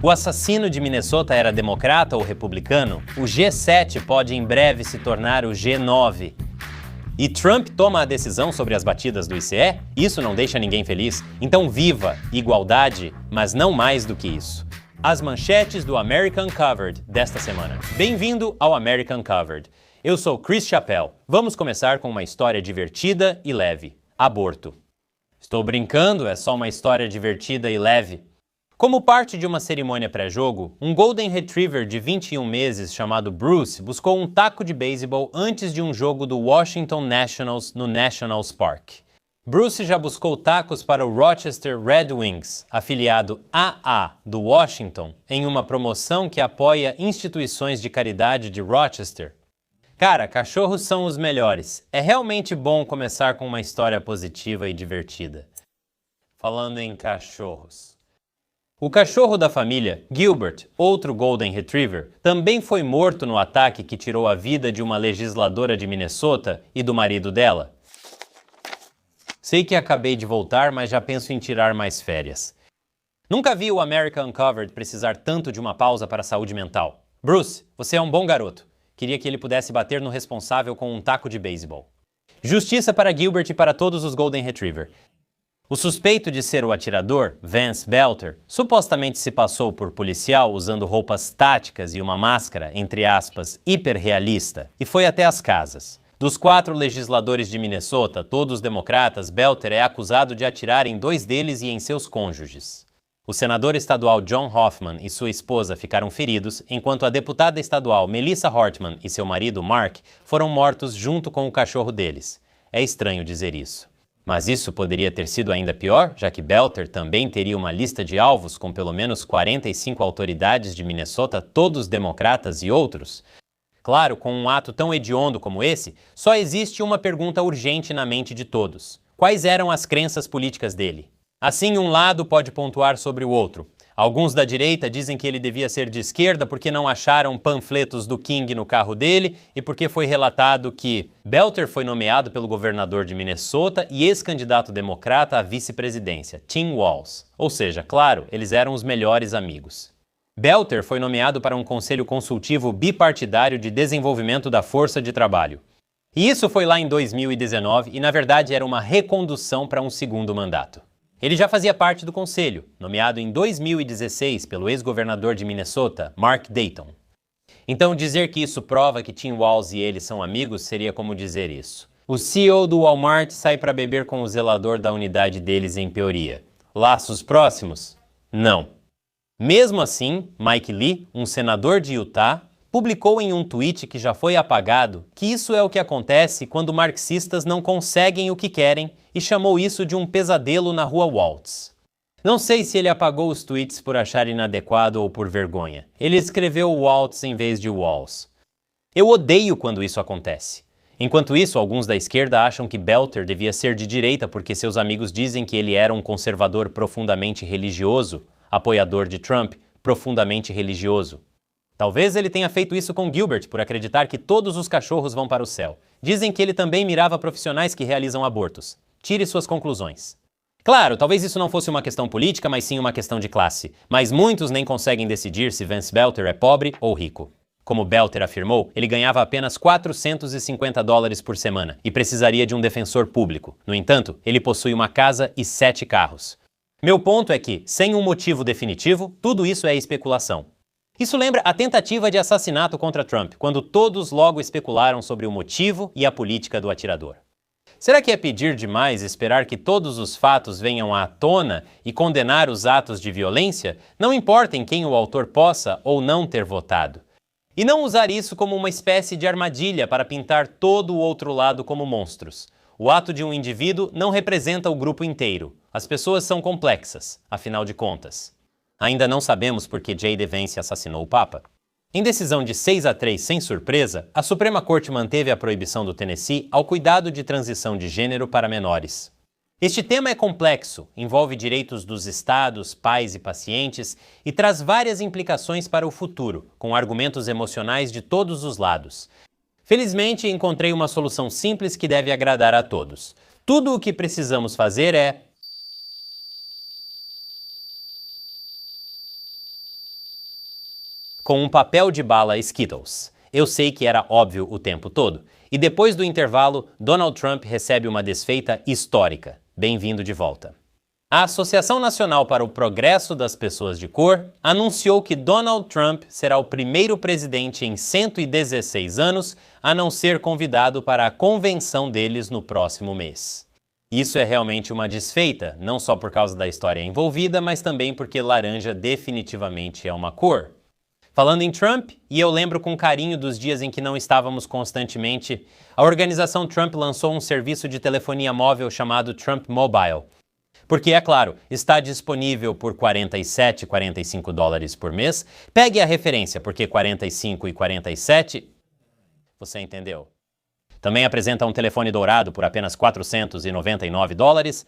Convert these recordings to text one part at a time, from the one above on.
O assassino de Minnesota era democrata ou republicano? O G7 pode em breve se tornar o G9. E Trump toma a decisão sobre as batidas do ICE? Isso não deixa ninguém feliz. Então viva igualdade, mas não mais do que isso. As manchetes do American Covered desta semana. Bem-vindo ao American Covered. Eu sou Chris Chappell. Vamos começar com uma história divertida e leve. Aborto. Estou brincando, é só uma história divertida e leve. Como parte de uma cerimônia pré-jogo, um Golden Retriever de 21 meses chamado Bruce buscou um taco de beisebol antes de um jogo do Washington Nationals no Nationals Park. Bruce já buscou tacos para o Rochester Red Wings, afiliado AA do Washington, em uma promoção que apoia instituições de caridade de Rochester. Cara, cachorros são os melhores. É realmente bom começar com uma história positiva e divertida. Falando em cachorros. O cachorro da família, Gilbert, outro Golden Retriever, também foi morto no ataque que tirou a vida de uma legisladora de Minnesota e do marido dela. Sei que acabei de voltar, mas já penso em tirar mais férias. Nunca vi o American Covered precisar tanto de uma pausa para a saúde mental. Bruce, você é um bom garoto. Queria que ele pudesse bater no responsável com um taco de beisebol. Justiça para Gilbert e para todos os Golden Retriever. O suspeito de ser o atirador, Vance Belter, supostamente se passou por policial usando roupas táticas e uma máscara, entre aspas, hiperrealista, e foi até as casas. Dos 4 legisladores de Minnesota, todos democratas, Belter é acusado de atirar em 2 deles e em seus cônjuges. O senador estadual John Hoffman e sua esposa ficaram feridos, enquanto a deputada estadual Melissa Hortman e seu marido Mark foram mortos junto com o cachorro deles. É estranho dizer isso. Mas isso poderia ter sido ainda pior, já que Belter também teria uma lista de alvos com pelo menos 45 autoridades de Minnesota, todos democratas e outros. Claro, com um ato tão hediondo como esse, só existe uma pergunta urgente na mente de todos. Quais eram as crenças políticas dele? Assim, um lado pode pontuar sobre o outro. Alguns da direita dizem que ele devia ser de esquerda porque não acharam panfletos do King no carro dele e porque foi relatado que Belter foi nomeado pelo governador de Minnesota e ex-candidato democrata à vice-presidência, Tim Walz. Ou seja, claro, eles eram os melhores amigos. Belter foi nomeado para um conselho consultivo bipartidário de desenvolvimento da força de trabalho. E isso foi lá em 2019 e, na verdade, era uma recondução para um segundo mandato. Ele já fazia parte do conselho, nomeado em 2016 pelo ex-governador de Minnesota, Mark Dayton. Então dizer que isso prova que Tim Walz e ele são amigos seria como dizer isso. O CEO do Walmart sai para beber com o zelador da unidade deles em Peoria. Laços próximos? Não. Mesmo assim, Mike Lee, um senador de Utah, publicou em um tweet que já foi apagado que isso é o que acontece quando marxistas não conseguem o que querem e chamou isso de um pesadelo na rua Waltz. Não sei se ele apagou os tweets por achar inadequado ou por vergonha. Ele escreveu Waltz em vez de Walls. Eu odeio quando isso acontece. Enquanto isso, alguns da esquerda acham que Belter devia ser de direita porque seus amigos dizem que ele era um conservador profundamente religioso, apoiador de Trump, profundamente religioso. Talvez ele tenha feito isso com Gilbert por acreditar que todos os cachorros vão para o céu. Dizem que ele também mirava profissionais que realizam abortos. Tire suas conclusões. Claro, talvez isso não fosse uma questão política, mas sim uma questão de classe. Mas muitos nem conseguem decidir se Vance Belter é pobre ou rico. Como Belter afirmou, ele ganhava apenas $450 por semana e precisaria de um defensor público. No entanto, ele possui uma casa e 7 carros. Meu ponto é que, sem um motivo definitivo, tudo isso é especulação. Isso lembra a tentativa de assassinato contra Trump, quando todos logo especularam sobre o motivo e a política do atirador. Será que é pedir demais esperar que todos os fatos venham à tona e condenar os atos de violência, não importa em quem o autor possa ou não ter votado? E não usar isso como uma espécie de armadilha para pintar todo o outro lado como monstros. O ato de um indivíduo não representa o grupo inteiro. As pessoas são complexas, afinal de contas. Ainda não sabemos por que J.D. Vance assassinou o Papa. Em decisão de 6-3 sem surpresa, a Suprema Corte manteve a proibição do Tennessee ao cuidado de transição de gênero para menores. Este tema é complexo, envolve direitos dos estados, pais e pacientes e traz várias implicações para o futuro, com argumentos emocionais de todos os lados. Felizmente, encontrei uma solução simples que deve agradar a todos. Tudo o que precisamos fazer é com um papel de bala Skittles. Eu sei que era óbvio o tempo todo. E depois do intervalo, Donald Trump recebe uma desfeita histórica. Bem-vindo de volta. A Associação Nacional para o Progresso das Pessoas de Cor anunciou que Donald Trump será o primeiro presidente em 116 anos a não ser convidado para a convenção deles no próximo mês. Isso é realmente uma desfeita, não só por causa da história envolvida, mas também porque laranja definitivamente é uma cor. Falando em Trump, e eu lembro com carinho dos dias em que não estávamos constantemente, a organização Trump lançou um serviço de telefonia móvel chamado Trump Mobile. Porque, é claro, está disponível por $47, $45 por mês. Pegue a referência, porque 45 e 47... Você entendeu? Também apresenta um telefone dourado por apenas $499.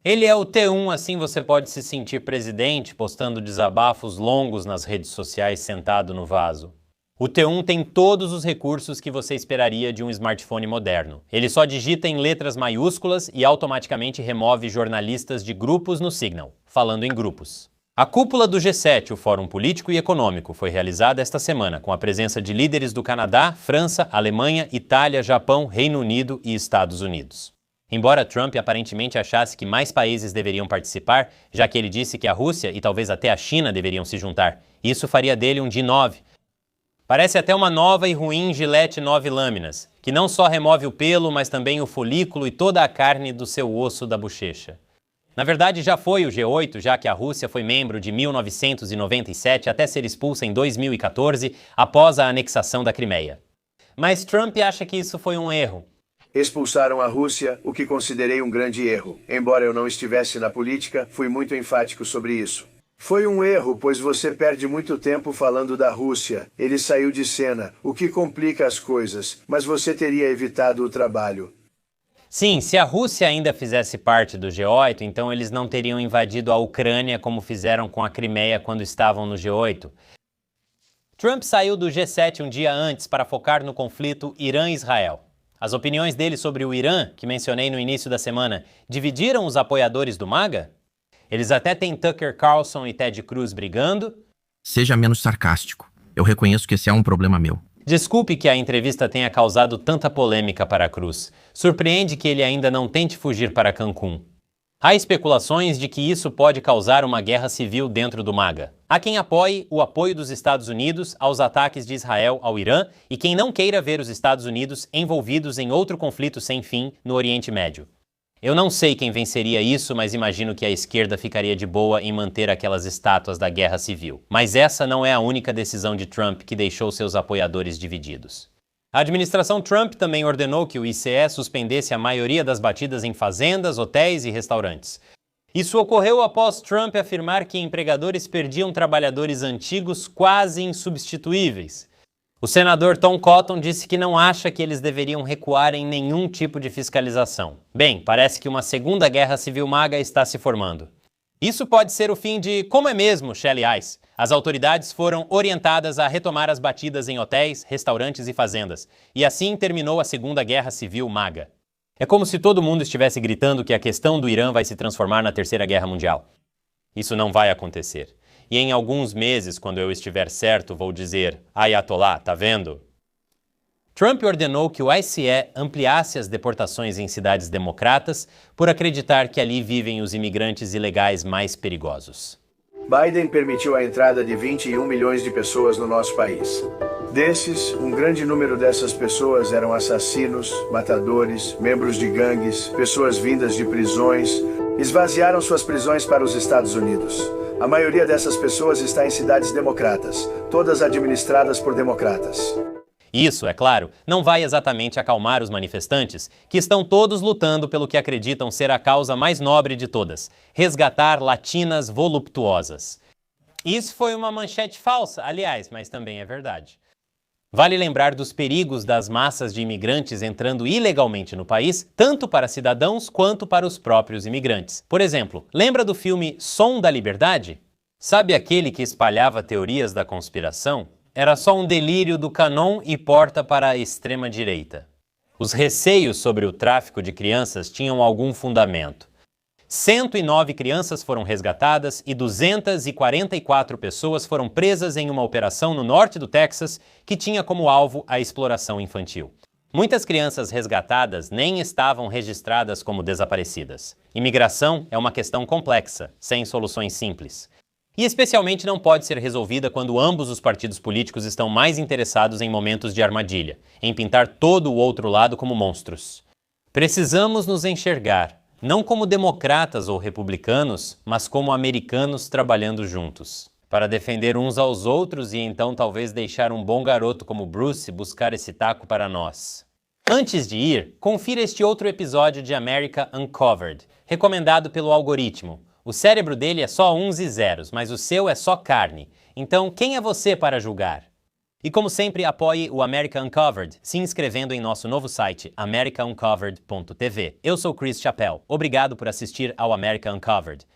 Ele é o T1, assim você pode se sentir presidente, postando desabafos longos nas redes sociais sentado no vaso. O T1 tem todos os recursos que você esperaria de um smartphone moderno. Ele só digita em letras maiúsculas e automaticamente remove jornalistas de grupos no Signal, falando em grupos. A cúpula do G7, o Fórum Político e Econômico, foi realizada esta semana com a presença de líderes do Canadá, França, Alemanha, Itália, Japão, Reino Unido e Estados Unidos. Embora Trump aparentemente achasse que mais países deveriam participar, já que ele disse que a Rússia e talvez até a China deveriam se juntar, isso faria dele um G9. Parece até uma nova e ruim Gillette 9 lâminas, que não só remove o pelo, mas também o folículo e toda a carne do seu osso da bochecha. Na verdade, já foi o G8, já que a Rússia foi membro de 1997 até ser expulsa em 2014, após a anexação da Crimeia. Mas Trump acha que isso foi um erro. Expulsaram a Rússia, o que considerei um grande erro. Embora eu não estivesse na política, fui muito enfático sobre isso. Foi um erro, pois você perde muito tempo falando da Rússia. Ele saiu de cena, o que complica as coisas, mas você teria evitado o trabalho. Sim, se a Rússia ainda fizesse parte do G8, então eles não teriam invadido a Ucrânia como fizeram com a Crimeia quando estavam no G8. Trump saiu do G7 um dia antes para focar no conflito Irã-Israel. As opiniões dele sobre o Irã, que mencionei no início da semana, dividiram os apoiadores do MAGA? Eles até têm Tucker Carlson e Ted Cruz brigando. Seja menos sarcástico. Eu reconheço que esse é um problema meu. Desculpe que a entrevista tenha causado tanta polêmica para Cruz. Surpreende que ele ainda não tente fugir para Cancún. Há especulações de que isso pode causar uma guerra civil dentro do MAGA. Há quem apoie o apoio dos Estados Unidos aos ataques de Israel ao Irã e quem não queira ver os Estados Unidos envolvidos em outro conflito sem fim no Oriente Médio. Eu não sei quem venceria isso, mas imagino que a esquerda ficaria de boa em manter aquelas estátuas da guerra civil. Mas essa não é a única decisão de Trump que deixou seus apoiadores divididos. A administração Trump também ordenou que o ICE suspendesse a maioria das batidas em fazendas, hotéis e restaurantes. Isso ocorreu após Trump afirmar que empregadores perdiam trabalhadores antigos quase insubstituíveis. O senador Tom Cotton disse que não acha que eles deveriam recuar em nenhum tipo de fiscalização. Bem, parece que uma segunda guerra civil MAGA está se formando. Isso pode ser o fim de como é mesmo, Shelly Ice. As autoridades foram orientadas a retomar as batidas em hotéis, restaurantes e fazendas. E assim terminou a Segunda Guerra Civil MAGA. É como se todo mundo estivesse gritando que a questão do Irã vai se transformar na Terceira Guerra Mundial. Isso não vai acontecer. E em alguns meses, quando eu estiver certo, vou dizer, Ayatollah, tá vendo? Trump ordenou que o ICE ampliasse as deportações em cidades democratas por acreditar que ali vivem os imigrantes ilegais mais perigosos. Biden permitiu a entrada de 21 milhões de pessoas no nosso país. Desses, um grande número dessas pessoas eram assassinos, matadores, membros de gangues, pessoas vindas de prisões. Esvaziaram suas prisões para os Estados Unidos. A maioria dessas pessoas está em cidades democratas, todas administradas por democratas. Isso, é claro, não vai exatamente acalmar os manifestantes, que estão todos lutando pelo que acreditam ser a causa mais nobre de todas: resgatar latinas voluptuosas. Isso foi uma manchete falsa, aliás, mas também é verdade. Vale lembrar dos perigos das massas de imigrantes entrando ilegalmente no país, tanto para cidadãos quanto para os próprios imigrantes. Por exemplo, lembra do filme Som da Liberdade? Sabe aquele que espalhava teorias da conspiração? Era só um delírio do Qanon e porta para a extrema-direita. Os receios sobre o tráfico de crianças tinham algum fundamento. 109 crianças foram resgatadas e 244 pessoas foram presas em uma operação no norte do Texas que tinha como alvo a exploração infantil. Muitas crianças resgatadas nem estavam registradas como desaparecidas. Imigração é uma questão complexa, sem soluções simples. E especialmente não pode ser resolvida quando ambos os partidos políticos estão mais interessados em momentos de armadilha, em pintar todo o outro lado como monstros. Precisamos nos enxergar, não como democratas ou republicanos, mas como americanos trabalhando juntos, para defender uns aos outros e então talvez deixar um bom garoto como Bruce buscar esse taco para nós. Antes de ir, confira este outro episódio de America Uncovered, recomendado pelo algoritmo. O cérebro dele é só uns e zeros, mas o seu é só carne. Então, quem é você para julgar? E como sempre, apoie o America Uncovered, se inscrevendo em nosso novo site, americauncovered.tv. Eu sou Chris Chappell. Obrigado por assistir ao America Uncovered.